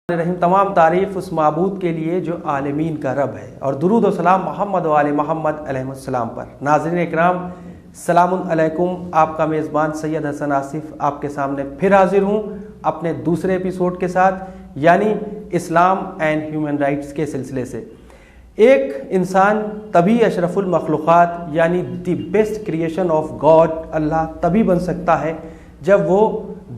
رحیم تمام تعریف اس معبود کے لیے جو عالمین کا رب ہے، اور درود و سلام محمد و آل محمد علیہ السلام پر۔ ناظرین اکرام، السلام علیکم۔ آپ کا میزبان سید حسن آصف آپ کے سامنے پھر حاضر ہوں اپنے دوسرے ایپیسوڈ کے ساتھ، یعنی اسلام اینڈ ہیومن رائٹس کے سلسلے سے۔ ایک انسان تبھی اشرف المخلوقات یعنی the best creation of God اللہ تبھی بن سکتا ہے جب وہ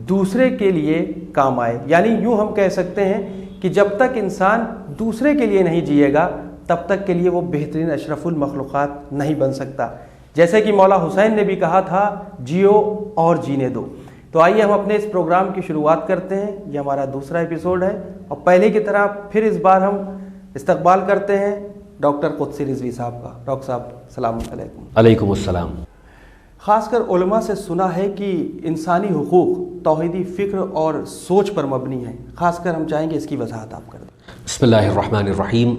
دوسرے کے لیے کام آئے، یعنی یوں ہم کہہ سکتے ہیں کہ جب تک انسان دوسرے کے لیے نہیں جیے گا تب تک کے لیے وہ بہترین اشرف المخلوقات نہیں بن سکتا۔ جیسے کہ مولا حسین نے بھی کہا تھا، جیو اور جینے دو۔ تو آئیے ہم اپنے اس پروگرام کی شروعات کرتے ہیں۔ یہ ہمارا دوسرا ایپیسوڈ ہے، اور پہلے کی طرح پھر اس بار ہم استقبال کرتے ہیں ڈاکٹر قدسی رضوی صاحب کا۔ ڈاکٹر صاحب السلام علیکم۔ علیکم السلام۔ خاص کر علماء سے سنا ہے کہ انسانی حقوق توحیدی فکر اور سوچ پر مبنی ہے، خاص کر ہم چاہیں گے اس کی وضاحت آپ کر دیں۔ بسم اللہ الرحمن الرحیم۔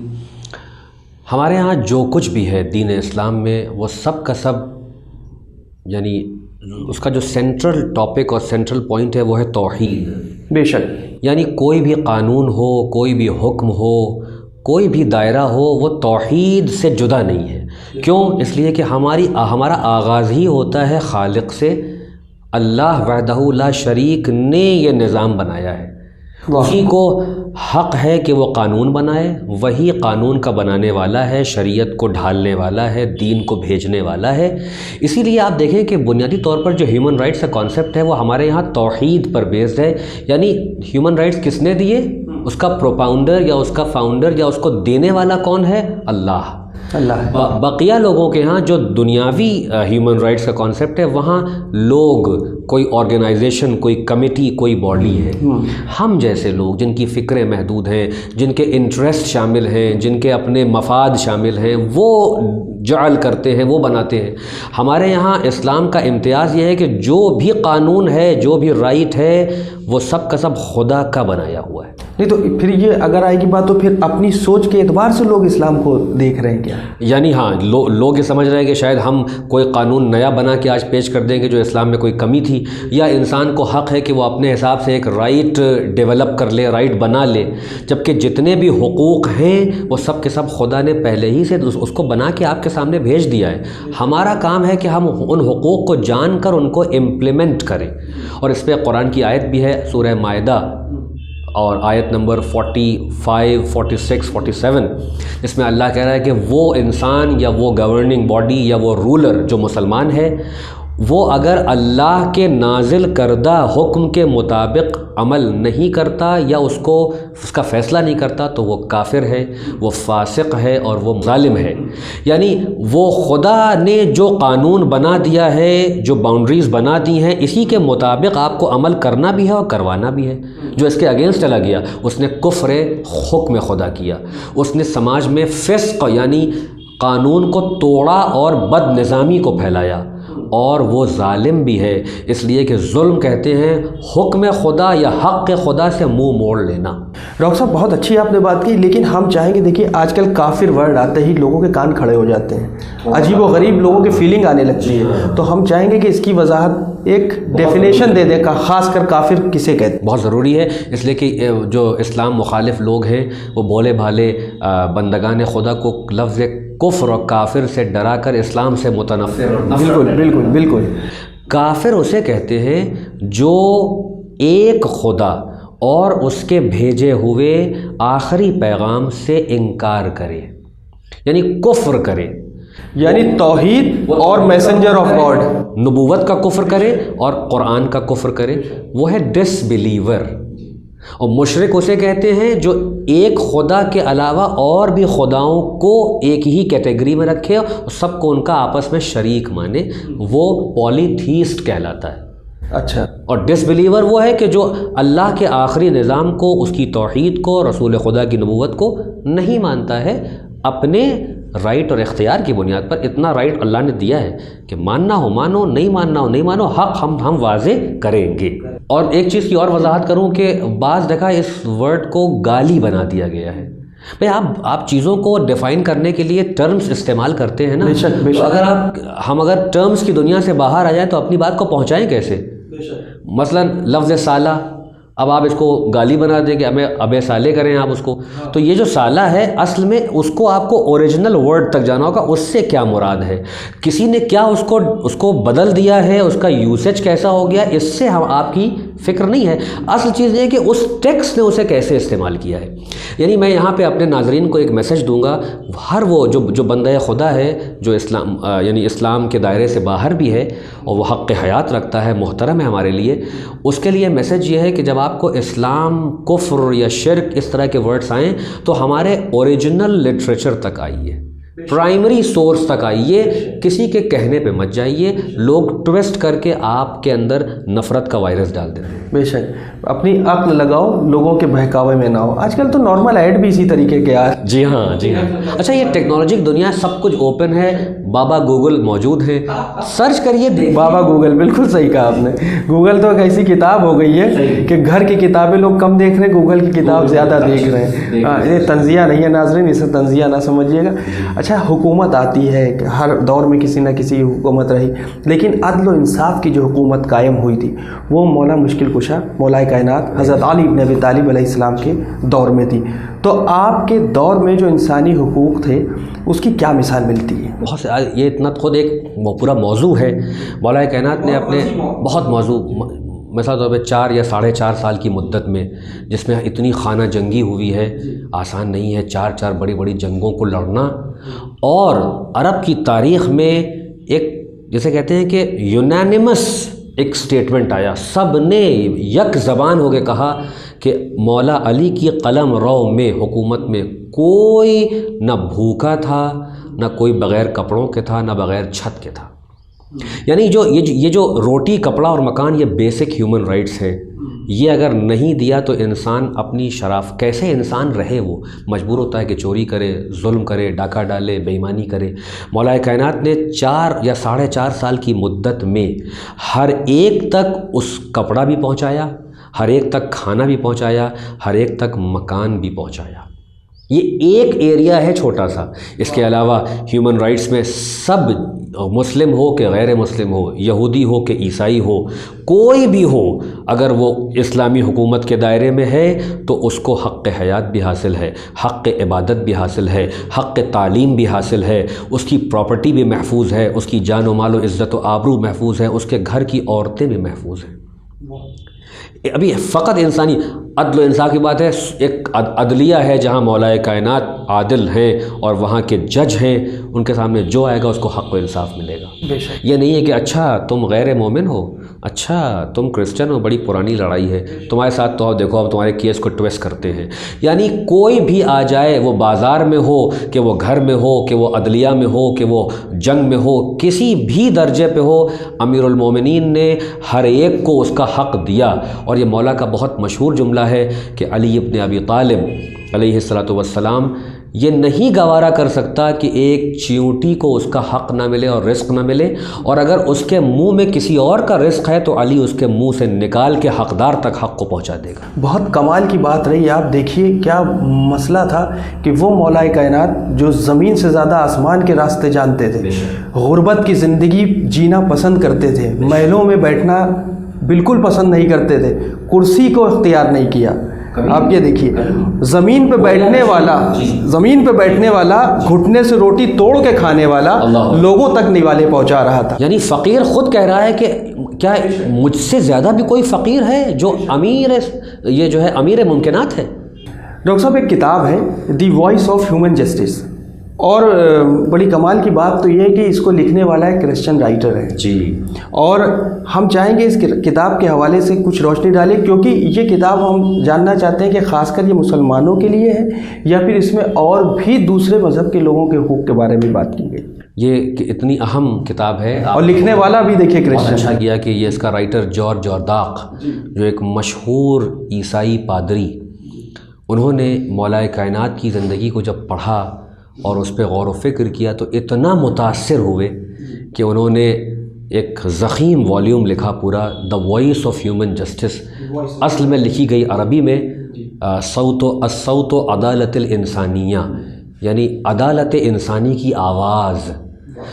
ہمارے ہاں جو کچھ بھی ہے دین اسلام میں، وہ سب کا سب یعنی اس کا جو سینٹرل ٹاپک اور سینٹرل پوائنٹ ہے وہ ہے توحید۔ بے شک، یعنی کوئی بھی قانون ہو، کوئی بھی حکم ہو، کوئی بھی دائرہ ہو، وہ توحید سے جدا نہیں ہے۔ کیوں؟ اس لیے کہ ہمارا آغاز ہی ہوتا ہے خالق سے۔ اللہ وحدہ لا شریک نے یہ نظام بنایا ہے، اسی کو حق ہے کہ وہ قانون بنائے، وہی قانون کا بنانے والا ہے، شریعت کو ڈھالنے والا ہے، دین کو بھیجنے والا ہے۔ اسی لیے آپ دیکھیں کہ بنیادی طور پر جو ہیومن رائٹس کا کانسیپٹ ہے وہ ہمارے یہاں توحید پر بیسڈ ہے۔ یعنی ہیومن رائٹس کس نے دیے؟ اس کا پروپاؤنڈر یا اس کا فاؤنڈر یا اس کو دینے والا کون ہے؟ اللہ۔ بقیہ لوگوں کے ہاں جو دنیاوی ہیومن رائٹس کا کانسیپٹ ہے، وہاں لوگ، کوئی آرگنائزیشن، کوئی کمیٹی، کوئی باڈی ہے۔ ہم جیسے لوگ جن کی فکریں محدود ہیں، جن کے انٹرسٹ شامل ہیں، جن کے اپنے مفاد شامل ہیں، وہ جعل کرتے ہیں، وہ بناتے ہیں۔ ہمارے یہاں اسلام کا امتیاز یہ ہے کہ جو بھی قانون ہے، جو بھی رائٹ ہے، وہ سب کا سب خدا کا بنایا ہوا ہے۔ نہیں تو پھر یہ اگر آئے گی بات تو پھر اپنی سوچ کے اعتبار سے لوگ اسلام کو دیکھ رہے ہیں کیا؟ یعنی ہاں، لوگ یہ سمجھ رہے ہیں کہ شاید ہم کوئی قانون نیا بنا کے آج پیش کر دیں گے جو اسلام میں کوئی کمی تھی، یا انسان کو حق ہے کہ وہ اپنے حساب سے ایک رائٹ ڈیولپ کر لے، رائٹ بنا لے، جبکہ جتنے بھی حقوق ہیں وہ سب کے سب خدا نے پہلے ہی سے اس کو بنا کے آپ کے سامنے بھیج دیا ہے۔ ہمارا کام ہے کہ ہم ان حقوق کو جان کر ان کو امپلیمنٹ کریں، اور اس پہ قرآن کی آیت بھی ہے، سورہ مائدہ اور آیت نمبر 45، 46، 47، اس میں اللہ کہہ رہا ہے کہ وہ انسان یا وہ گورننگ باڈی یا وہ رولر جو مسلمان ہے، وہ اگر اللہ کے نازل کردہ حکم کے مطابق عمل نہیں کرتا یا اس کا فیصلہ نہیں کرتا تو وہ کافر ہے، وہ فاسق ہے اور وہ ظالم ہے۔ یعنی وہ خدا نے جو قانون بنا دیا ہے، جو باؤنڈریز بنا دی ہیں، اسی کے مطابق آپ کو عمل کرنا بھی ہے اور کروانا بھی ہے۔ جو اس کے اگینسٹ چلا گیا اس نے کفر حکم خدا کیا، اس نے سماج میں فسق یعنی قانون کو توڑا اور بد نظامی کو پھیلایا، اور وہ ظالم بھی ہے۔ اس لیے کہ ظلم کہتے ہیں حکم خدا یا حق خدا سے منہ موڑ لینا۔ ڈاکٹر صاحب بہت اچھی آپ نے بات کی، لیکن ہم چاہیں گے، دیکھیے آج کل کافر ورڈ آتے ہی لوگوں کے کان کھڑے ہو جاتے ہیں، عجیب و غریب لوگوں کی فیلنگ آنے لگتی ہے، تو ہم چاہیں گے کہ اس کی وضاحت ایک ڈیفینیشن دے دیں، خاص کر کافر کسے کہتے ہیں۔ بہت ضروری ہے، اس لیے کہ جو اسلام مخالف لوگ ہیں وہ بولے بھالے بندگان خدا کو لفظ کفر اور کافر سے ڈرا کر اسلام سے متنفر۔ بالکل کافر اسے کہتے ہیں جو ایک خدا اور اس کے بھیجے ہوئے آخری پیغام سے انکار کرے، یعنی کفر کرے، یعنی توحید اور میسنجر آف گاڈ، نبوت کا کفر کرے اور قرآن کا کفر کرے، وہ ہے ڈس بلیور۔ اور مشرک اسے کہتے ہیں جو ایک خدا کے علاوہ اور بھی خداؤں کو ایک ہی کیٹیگری میں رکھے اور سب کو ان کا آپس میں شریک مانے، وہ پولی تھیسٹ کہلاتا ہے۔ اچھا۔ اور ڈس بلیور وہ ہے کہ جو اللہ کے آخری نظام کو، اس کی توحید کو، رسول خدا کی نبوت کو نہیں مانتا ہے، اپنے رائٹ اور اختیار کی بنیاد پر۔ اتنا رائٹ اللہ نے دیا ہے کہ ماننا ہو مانو، نہیں ماننا ہو نہیں مانو، حق ہم واضح کریں گے۔ اور ایک چیز کی اور وضاحت کروں کہ بعض دیکھا اس ورڈ کو گالی بنا دیا گیا ہے۔ بھئی آپ چیزوں کو ڈیفائن کرنے کے لیے ٹرمز استعمال کرتے ہیں نا، بے شک۔ ہم اگر ٹرمز کی دنیا سے باہر آ جائیں تو اپنی بات کو پہنچائیں کیسے؟ مثلا لفظ سالہ اب آپ اس کو گالی بنا دیں کہ ابے سالے کریں آپ اس کو. تو یہ جو سالہ ہے اصل میں اس کو آپ کو اوریجنل ورڈ تک جانا ہوگا, اس سے کیا مراد ہے, کسی نے کیا اس کو بدل دیا ہے, اس کا یوسیج کیسا ہو گیا, اس سے ہم آپ کی فکر نہیں ہے. اصل چیز یہ ہے کہ اس ٹیکسٹ نے اسے کیسے استعمال کیا ہے. یعنی میں یہاں پہ اپنے ناظرین کو ایک میسج دوں گا, ہر وہ جو بندہ خدا ہے جو یعنی اسلام کے دائرے سے باہر بھی ہے اور وہ حق حیات رکھتا ہے, محترم ہے ہمارے لیے, اس کے لیے میسج یہ ہے کہ جب آپ کو اسلام, کفر یا شرک اس طرح کے ورڈز آئیں تو ہمارے اوریجنل لٹریچر تک آئیے, پرائمری سورس تک آئیے, کسی کے کہنے پہ مت جائیے. لوگ ٹویسٹ کر کے آپ کے اندر نفرت کا وائرس ڈال دیتے ہیں. بے شک, اپنی عقل لگاؤ, لوگوں کے بہکاوے میں نہ ہو. آج کل تو نارمل ایڈ بھی اسی طریقے کے آ. جی ہاں جی ہاں. اچھا, یہ ٹیکنالوجک دنیا سب کچھ اوپن ہے, بابا گوگل موجود ہے, سرچ کریے. بابا گوگل, بالکل صحیح کہا آپ نے. گوگل تو ایک ایسی کتاب ہو گئی ہے کہ گھر کی کتابیں لوگ کم دیکھ رہے ہیں, گوگل کی کتاب زیادہ دیکھ رہے ہیں. یہ تنزیہ نہیں ہے ناظرین, اسے تنزیہ نہ سمجھیے گا. اچھا, حکومت آتی ہے, ہر دور میں کسی نہ کسی حکومت رہی, لیکن عدل و انصاف کی جو حکومت قائم ہوئی تھی وہ مولا مشکل کشا, مولا کائنات حضرت علی بن ابی طالب علیہ السلام کے دور میں تھی. تو آپ کے دور میں جو انسانی حقوق تھے اس کی کیا مثال ملتی ہے؟ بہت سے, یہ اتنا خود ایک پورا موضوع ہے. مولا کائنات نے اپنے بہت موضوع, مثال طور پہ 4 یا 4.5 سال کی مدت میں, جس میں اتنی خانہ جنگی ہوئی ہے, آسان نہیں ہے 4 بڑی بڑی جنگوں کو لڑنا. اور عرب کی تاریخ میں ایک, جسے کہتے ہیں کہ یونانیمس ایک سٹیٹمنٹ آیا, سب نے یک زبان ہو کے کہا کہ مولا علی کی قلم رو میں, حکومت میں کوئی نہ بھوکا تھا, نہ کوئی بغیر کپڑوں کے تھا, نہ بغیر چھت کے تھا. یعنی یہ جو روٹی, کپڑا اور مکان, یہ بیسک ہیومن رائٹس ہیں. یہ اگر نہیں دیا تو انسان اپنی کیسے انسان رہے, وہ مجبور ہوتا ہے کہ چوری کرے, ظلم کرے, ڈاکہ ڈالے, بے ایمانی کرے. مولا کائنات نے 4 یا 4.5 سال کی مدت میں ہر ایک تک اس کپڑا بھی پہنچایا, ہر ایک تک کھانا بھی پہنچایا, ہر ایک تک مکان بھی پہنچایا. یہ ایک ایریا ہے چھوٹا سا. اس کے علاوہ ہیومن رائٹس میں سب, مسلم ہو کہ غیر مسلم ہو, یہودی ہو کہ عیسائی ہو, کوئی بھی ہو, اگر وہ اسلامی حکومت کے دائرے میں ہے تو اس کو حق حیات بھی حاصل ہے, حق عبادت بھی حاصل ہے, حق تعلیم بھی حاصل ہے, اس کی پراپرٹی بھی محفوظ ہے, اس کی جان و مال و عزت و آبرو محفوظ ہے, اس کے گھر کی عورتیں بھی محفوظ ہیں. ابھی فقط انسانی عدل و انصاف کی بات ہے. ایک عدلیہ ہے جہاں مولا کائنات عادل ہیں اور وہاں کے جج ہیں, ان کے سامنے جو آئے گا اس کو حق و انصاف ملے گا. یہ نہیں ہے کہ اچھا تم غیر مومن ہو, اچھا تم کرسچن ہو, بڑی پرانی لڑائی ہے تمہارے ساتھ, تو دیکھو اب تمہارے کیس کو ٹویسٹ کرتے ہیں. یعنی کوئی بھی آ جائے, وہ بازار میں ہو کہ وہ گھر میں ہو, کہ وہ عدلیہ میں ہو, کہ وہ جنگ میں ہو, کسی بھی درجے پہ ہو, امیر المومنین نے ہر ایک کو اس کا حق دیا. اور یہ مولا کا بہت مشہور جملہ ہے کہ علی ابن ابی طالب علیہ السلام یہ نہیں گوارا کر سکتا کہ ایک چیونٹی کو اس کا حق نہ ملے اور رزق نہ ملے, اور اگر اس کے منہ میں کسی اور کا رزق ہے تو علی اس کے منہ سے نکال کے حقدار تک حق کو پہنچا دے گا. بہت کمال کی بات رہی. آپ دیکھیے کیا مسئلہ تھا کہ وہ مولا کائنات جو زمین سے زیادہ آسمان کے راستے جانتے تھے, غربت کی زندگی جینا پسند کرتے تھے, محلوں میں بیٹھنا بالکل پسند نہیں کرتے تھے, کرسی کو اختیار نہیں کیا. آپ یہ دیکھیے, زمین پہ بیٹھنے والا, گھٹنے سے روٹی توڑ کے کھانے والا, لوگوں تک نوالے پہنچا رہا تھا. یعنی فقیر خود کہہ رہا ہے کہ کیا مجھ سے زیادہ بھی کوئی فقیر ہے جو یہ جو ہے امیر ممکنات ہے. ڈاکٹر صاحب, ایک کتاب ہے دی وائس آف ہیومن جسٹس, اور بڑی کمال کی بات تو یہ ہے کہ اس کو لکھنے والا ایک کرسچن رائٹر ہے جی, اور ہم چاہیں گے اس کتاب کے حوالے سے کچھ روشنی ڈالیں, کیونکہ یہ کتاب ہم جاننا چاہتے ہیں کہ خاص کر یہ مسلمانوں کے لیے ہے یا پھر اس میں اور بھی دوسرے مذہب کے لوگوں کے حقوق کے بارے میں بات کی گئی. یہ اتنی اہم کتاب ہے, اور لکھنے والا بھی دیکھیے کرسچن. اچھا کیا کہ یہ اس کا رائٹر جارج جورداق, جو ایک مشہور عیسائی پادری, انہوں نے مولا کائنات کی زندگی کو جب پڑھا اور اس پہ غور و فکر کیا تو اتنا متاثر ہوئے کہ انہوں نے ایک ضخیم والیوم لکھا پورا, the voice of human justice. اصل میں لکھی گئی عربی میں الصوت عدالت الانسانیہ, یعنی عدالت انسانی کی آواز.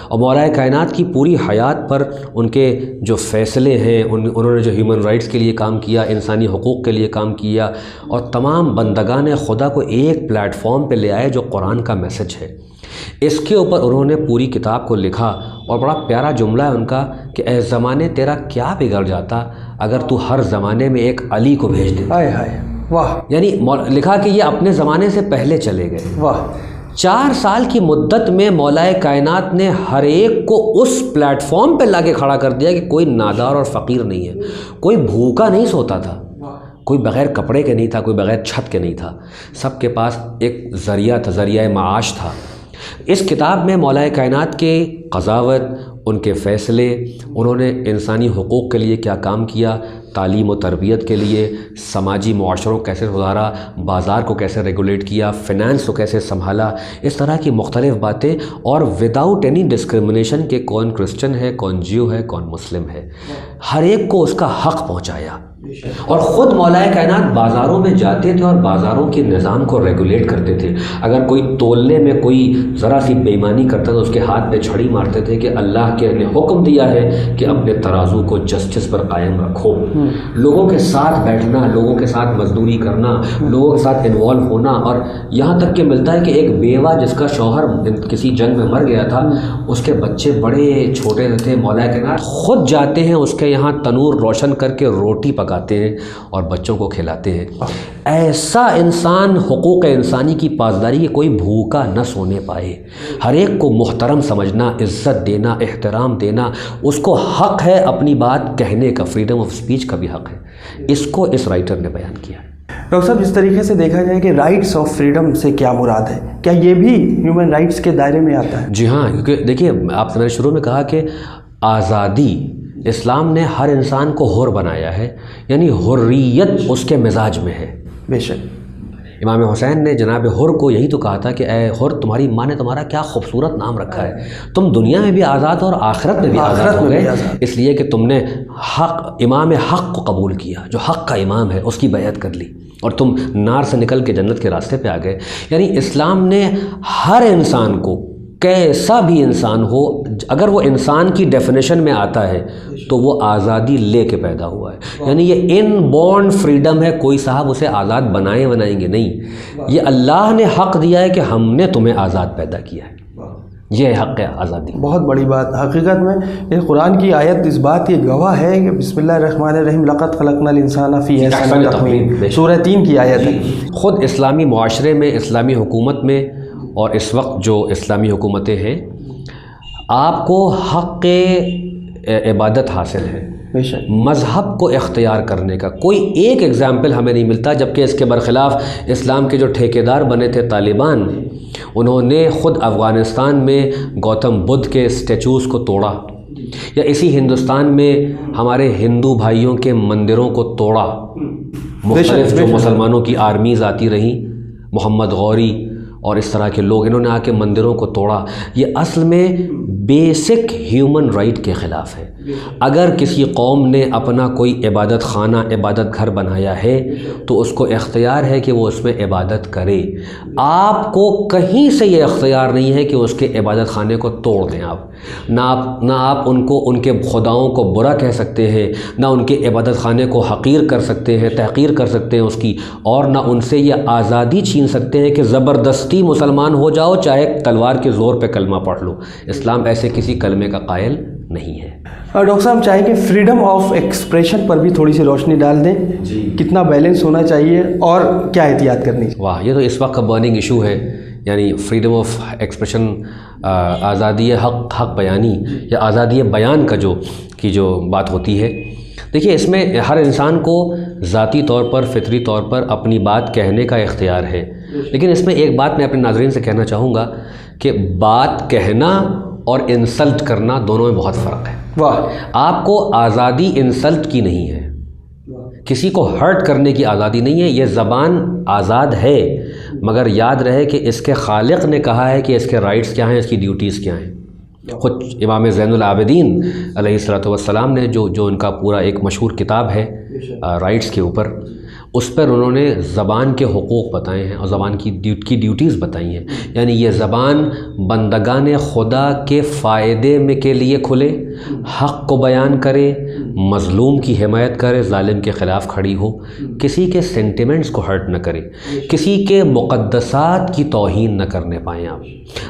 اور مولا کائنات کی پوری حیات پر ان کے جو فیصلے ہیں، انہوں نے جو ہیومن رائٹس کے لیے کام کیا، انسانی حقوق کے لیے کام کیا، اور تمام بندگان خدا کو ایک پلیٹ فارم پہ لے آئے جو قرآن کا میسج ہے، اس کے اوپر انہوں نے پوری کتاب کو لکھا۔ اور بڑا پیارا جملہ ہے ان کا کہ اے زمانے تیرا کیا بگڑ جاتا اگر تو ہر زمانے میں ایک علی کو بھیج دیتا۔ ہائے ہائے، واہ، یعنی لکھا کہ یہ اپنے زمانے سے پہلے چلے گئے۔ واہ، 4 سال کی مدت میں مولا کائنات نے ہر ایک کو اس پلیٹ فارم پہ لا کے کھڑا کر دیا کہ کوئی نادار اور فقیر نہیں ہے، کوئی بھوکا نہیں سوتا تھا، کوئی بغیر کپڑے کے نہیں تھا، کوئی بغیر چھت کے نہیں تھا، سب کے پاس ایک ذریعہ تھا، ذریعہ معاش تھا۔ اس کتاب میں مولا کائنات کے قضاوت، ان کے فیصلے، انہوں نے انسانی حقوق کے لیے کیا کام کیا، تعلیم و تربیت کے لیے، سماجی معاشروں کو کیسے سدھارا، بازار کو کیسے ریگولیٹ کیا، فنانس کو کیسے سنبھالا، اس طرح کی مختلف باتیں، اور وداؤٹ اینی ڈسکرمنیشن کہ کون کرسچن ہے، کون جیو ہے، کون مسلم ہے، ہر ایک کو اس کا حق پہنچایا۔ اور خود مولا کائنات بازاروں میں جاتے تھے اور بازاروں کے نظام کو ریگولیٹ کرتے تھے۔ اگر کوئی تولنے میں کوئی ذرا سی بے ایمانی کرتا تو اس کے ہاتھ پہ چھڑی مارتے تھے کہ اللہ کے نے حکم دیا ہے کہ اپنے ترازو کو جسٹس پر قائم رکھو۔ لوگوں کے ساتھ بیٹھنا، لوگوں کے ساتھ مزدوری کرنا، لوگوں کے ساتھ انوالو ہونا، اور یہاں تک کہ ملتا ہے کہ ایک بیوہ جس کا شوہر کسی جنگ میں مر گیا تھا، اس کے بچے بڑے چھوٹے تھے، مولا کائنات خود جاتے ہیں اس کے یہاں تنور روشن کر کے روٹی پکاتے ہیں اور بچوں کو کھلاتے ہیں۔ ایسا انسان، حقوق انسانی کی پاسداری کہ کوئی بھوکا نہ سونے پائے، ہر ایک کو محترم سمجھنا، عزت دینا، احترام دینا، اس کو حق ہے اپنی بات کہنے کا، فریڈم آف اسپیچ کا بھی حق ہے۔ اس کو اس رائٹر نے بیان کیا۔ ڈاکٹر صاحب، جس طریقے سے دیکھا جائے کہ رائٹس آف فریڈم سے کیا مراد ہے، کیا یہ بھی ہیومن رائٹس کے دائرے میں آتا ہے؟ جی ہاں، کیونکہ دیکھیے آپ نے شروع میں کہا کہ آزادی، اسلام نے ہر انسان کو حر بنایا ہے، یعنی حریت اس کے مزاج میں ہے۔ بے شک امام حسین نے جناب حر کو یہی تو کہا تھا کہ اے حر، تمہاری ماں نے تمہارا کیا خوبصورت نام رکھا ہے، تم دنیا میں بھی آزاد اور آخرت میں بھی آزاد ہو گئے، اس لیے کہ تم نے امام حق کو قبول کیا، جو حق کا امام ہے، اس کی بیعت کر لی، اور تم نار سے نکل کے جنت کے راستے پہ آ گئے۔ یعنی اسلام نے ہر انسان کو، کیسا بھی انسان ہو، اگر وہ انسان کی ڈیفینیشن میں آتا ہے تو وہ آزادی لے کے پیدا ہوا ہے، یعنی یہ ان بورن فریڈم ہے، کوئی صاحب اسے آزاد بنائیں گے نہیں، یہ اللہ نے حق دیا ہے کہ ہم نے تمہیں آزاد پیدا کیا ہے، یہ حق ہے آزادی۔ بہت بڑی بات حقیقت میں یہ قرآن کی آیت اس بات کی گواہ ہے کہ بسم اللہ الرحمن الرحیم، لقد خلقنا الانسان فی احسن تقویم، سورہ 3 کی آیت ہے۔ خود اسلامی معاشرے میں، اسلامی حکومت میں، اور اس وقت جو اسلامی حکومتیں ہیں، آپ کو حق عبادت حاصل ہے، مذہب کو اختیار کرنے کا۔ کوئی ایک ایگزامپل ہمیں نہیں ملتا، جبکہ اس کے برخلاف اسلام کے جو ٹھیکیدار بنے تھے طالبان، انہوں نے خود افغانستان میں گوتم بدھ کے اسٹیچوز کو توڑا، یا اسی ہندوستان میں ہمارے ہندو بھائیوں کے مندروں کو توڑا، مختلف جو مسلمانوں کی آرمیز آتی رہیں، محمد غوری اور اس طرح کے لوگ، انہوں نے آ کے مندروں کو توڑا۔ یہ اصل میں بیسک ہیومن رائٹ کے خلاف ہے۔ اگر کسی قوم نے اپنا کوئی عبادت خانہ، عبادت گھر بنایا ہے تو اس کو اختیار ہے کہ وہ اس میں عبادت کرے۔ آپ کو کہیں سے یہ اختیار نہیں ہے کہ اس کے عبادت خانے کو توڑ دیں۔ آپ نہ آپ ان کو، ان کے خداؤں کو برا کہہ سکتے ہیں، نہ ان کے عبادت خانے کو حقیر کر سکتے ہیں، تحقیر کر سکتے ہیں اس کی، اور نہ ان سے یہ آزادی چھین سکتے ہیں کہ زبردستی مسلمان ہو جاؤ، چاہے تلوار کے زور پہ کلمہ پڑھ لو۔ اسلام ایسے کسی کلمے کا قائل نہیں ہے۔ ڈاکٹر صاحب چاہیں کہ فریڈم آف ایکسپریشن پر بھی تھوڑی سی روشنی ڈال دیں، کتنا بیلنس ہونا چاہیے اور کیا احتیاط کرنی چاہیے؟ واہ، یہ تو اس وقت کا برننگ ایشو ہے، یعنی فریڈم آف ایکسپریشن، آزادی حق بیانی یا آزادی بیان کا جو بات ہوتی ہے۔ دیکھیے، اس میں ہر انسان کو ذاتی طور پر، فطری طور پر اپنی بات کہنے کا اختیار ہے، لیکن اس میں ایک بات میں اپنے ناظرین سے کہنا چاہوں گا کہ بات کہنا اور انسلٹ کرنا دونوں میں بہت فرق ہے۔ آپ کو آزادی انسلٹ کی نہیں ہے، کسی کو ہرٹ کرنے کی آزادی نہیں ہے۔ یہ زبان آزاد ہے، مگر یاد رہے کہ اس کے خالق نے کہا ہے کہ اس کے رائٹس کیا ہیں، اس کی ڈیوٹیز کیا ہیں۔ خود امام زین العابدین علیہ الصلوۃ والسلام نے جو ان کا پورا ایک مشہور کتاب ہے رائٹس کے اوپر، اس پر انہوں نے زبان کے حقوق بتائے ہیں اور زبان کی ڈیوٹیز بتائی ہیں. یعنی یہ زبان بندگان خدا کے فائدے میں کے لیے کھلے، حق کو بیان کرے، مظلوم کی حمایت کرے، ظالم کے خلاف کھڑی ہو، کسی کے سینٹیمنٹس کو ہرٹ نہ کرے، کسی کے مقدسات کی توہین نہ کرنے پائیں.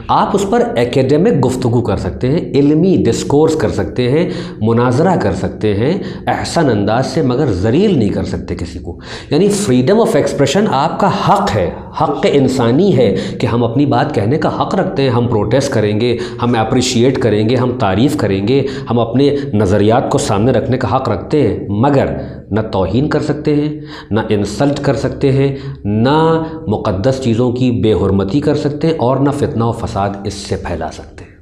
آپ اس پر ایکیڈیمک گفتگو کر سکتے ہیں، علمی ڈسکورس کر سکتے ہیں، مناظرہ کر سکتے ہیں احسن انداز سے، مگر ذلیل نہیں کر سکتے کسی کو. یعنی فریڈم آف ایکسپریشن آپ کا حق ہے، حق انسانی ہے کہ ہم اپنی بات کہنے کا حق رکھتے ہیں. ہم پروٹیسٹ کریں گے، ہم اپریشیٹ کریں گے، ہم تعریف کریں گے، ہم اپنے نظریات کو سامنے رکھنے کا حق رکھتے ہیں، مگر نہ توہین کر سکتے ہیں، نہ انسلٹ کر سکتے ہیں، نہ مقدس چیزوں کی بے حرمتی کر سکتے ہیں، اور نہ فتنہ و فساد اس سے پھیلا سکتے ہیں.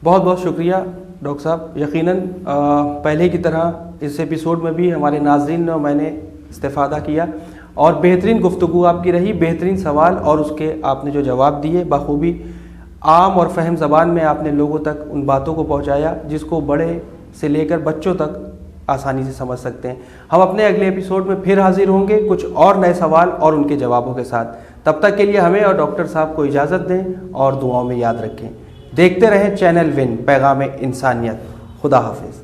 بہت بہت شکریہ ڈاکٹر صاحب. یقیناً پہلے کی طرح اس ایپیسوڈ میں بھی ہمارے ناظرین اور میں نے استفادہ کیا اور بہترین گفتگو آپ کی رہی. بہترین سوال اور اس کے آپ نے جو جواب دیے بخوبی عام اور فہم زبان میں آپ نے لوگوں تک ان باتوں کو پہنچایا جس کو بڑے سے لے کر بچوں تک آسانی سے سمجھ سکتے ہیں. ہم اپنے اگلے ایپیسوڈ میں پھر حاضر ہوں گے کچھ اور نئے سوال اور ان کے جوابوں کے ساتھ. تب تک کے لیے ہمیں اور ڈاکٹر صاحب کو اجازت دیں اور دعاؤں میں یاد رکھیں. دیکھتے رہیں چینل ون، پیغام انسانیت. خدا حافظ.